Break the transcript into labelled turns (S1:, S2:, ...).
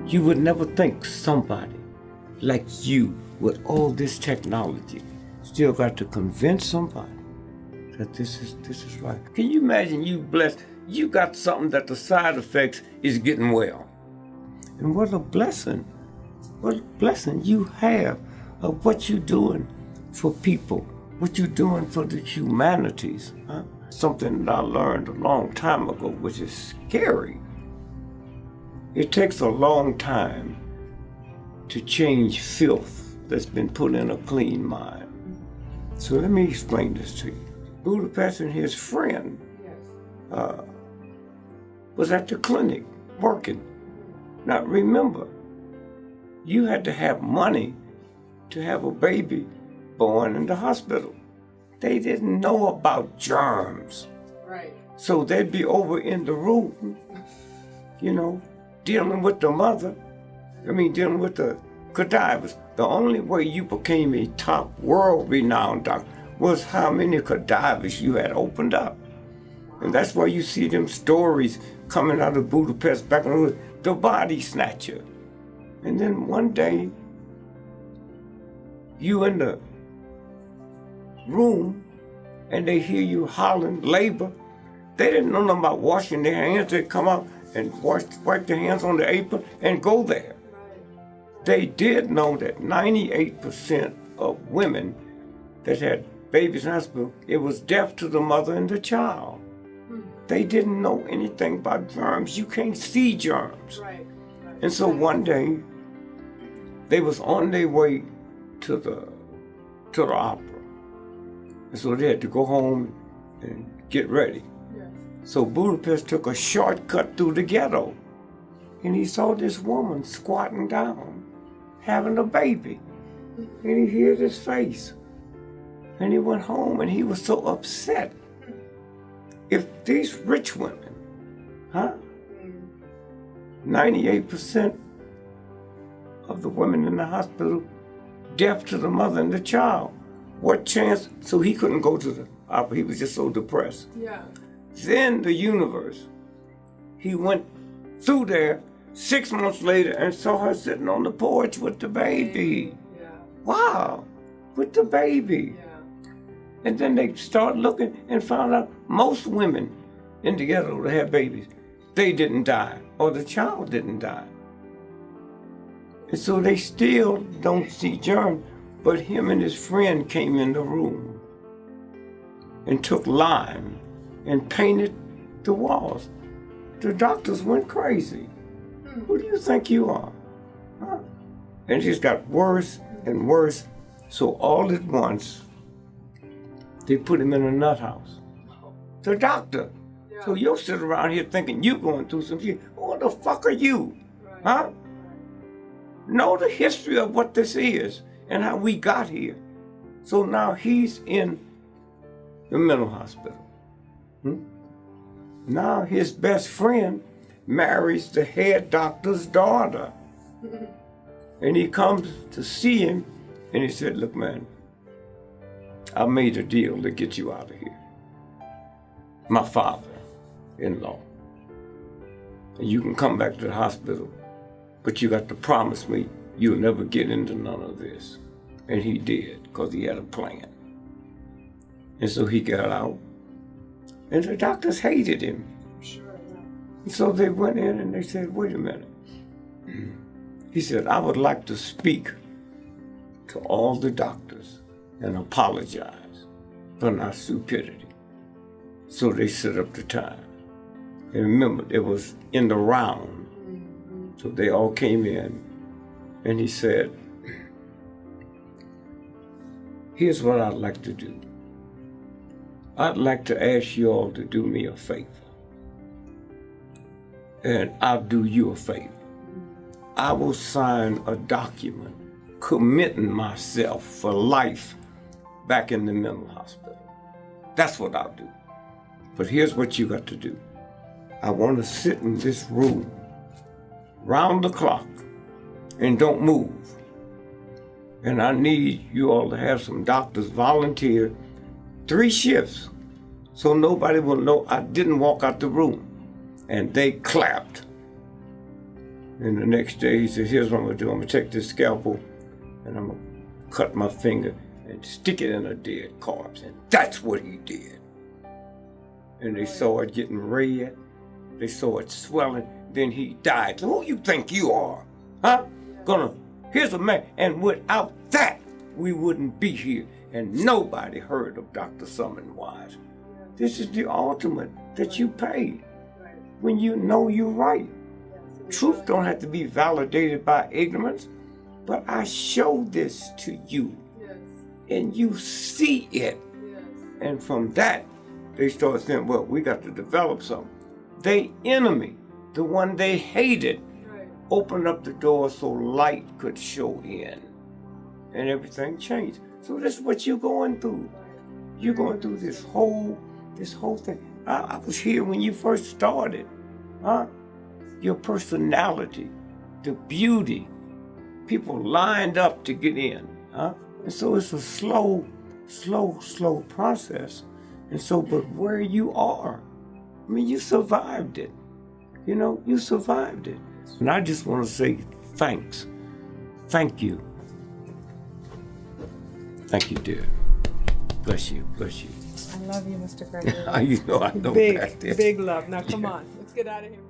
S1: You would never think somebody like you with all this technology still got to convince somebody that this is right. Can you imagine you blessed, you got something that the side effects is getting well. And what a blessing you have of what you're doing for people, what you're doing for the humanities. Huh? Something that I learned a long time ago, which is scary. It takes a long time to change filth that's been put in a clean mind. So let me explain this to you. Budapest and his friend was at the clinic working. Now remember, you had to have money to have a baby born in the hospital. They didn't know about germs.
S2: Right.
S1: So they'd be over in the room, dealing with the mother. Dealing with the cadavers. The only way you became a top world-renowned doctor was how many cadavers you had opened up. And that's why you see them stories coming out of Budapest back in the body snatcher. And then one day, you in the room and they hear you hollering labor. They didn't know nothing about washing their hands. They'd come out and wipe their hands on the apron and go there. They did know that 98% of women that had babies in hospital, it was death to the mother and the child. They didn't know anything about germs. You can't see germs.
S2: Right.
S1: And so one day, they was on their way to the opera. And so they had to go home and get ready.
S2: Yes.
S1: So Budapest took a shortcut through the ghetto. And he saw this woman squatting down, having a baby. And he hid his face. And he went home and he was so upset. If these rich women, 98% of the women in the hospital, deaf to the mother and the child, what chance? So he couldn't go to the opera. He was just so depressed.
S2: Yeah.
S1: Then the universe, he went through there 6 months later and saw her sitting on the porch with the baby.
S2: Yeah.
S1: Wow, with the baby.
S2: Yeah.
S1: And then they started looking and found out most women in the ghetto that had babies, they didn't die, or the child didn't die. And so they still don't see germs, but him and his friend came in the room and took lime and painted the walls. The doctors went crazy. Who do you think you are? Huh? And it just got worse and worse. So all at once, they put him in a nut house. The doctor.
S2: Yeah.
S1: So you'll sit around here thinking you're going through some shit. Who the fuck are you?
S2: Right.
S1: Huh? Know the history of what this is and how we got here. So now he's in the mental hospital. Now his best friend marries the head doctor's daughter. And he comes to see him and he said, look, man, I made a deal to get you out of here. My father-in-law. And you can come back to the hospital, but you got to promise me you'll never get into none of this. And he did, because he had a plan. And so he got out. And the doctors hated him.
S2: Sure, yeah.
S1: And so they went in and they said, wait a minute. He said, I would like to speak to all the doctors and apologize for our stupidity. So they set up the time. And remember, it was in the round. So they all came in and he said, here's what I'd like to do. I'd like to ask you all to do me a favor. And I'll do you a favor. I will sign a document committing myself for life back in the mental hospital. That's what I'll do. But here's what you got to do. I want to sit in this room round the clock and don't move. And I need you all to have some doctors volunteer 3 shifts so nobody will know I didn't walk out the room. And they clapped. And the next day he said, here's what I'm gonna do. I'm gonna take this scalpel and I'm gonna cut my finger and stick it in a dead corpse. And that's what he did. And they saw it getting red. They saw it swelling. Then he died. So who you think you are? Huh? Here's a man. And without that, we wouldn't be here. And nobody heard of Dr. Summon-Wise. This is the ultimate that you pay when you know you're right. Truth don't have to be validated by ignorance, but I show this to you, and you see it. And from that, they start saying, well, we got to develop something. They enemy, the one they hated, opened up the door so light could show in, and everything changed. So that's what you're going through. You're going through this whole thing. I was here when you first started, huh? Your personality, the beauty, people lined up to get in, huh? And so it's a slow process. And so, but where you are, I mean, you survived it. You know, you survived it. And I just want to say thanks. Thank you. Thank you, dear. Bless you, bless you.
S2: I love you, Mr. Gregory.
S1: You know I know
S2: big,
S1: that.
S2: big love. Now, come on. Let's get out of here.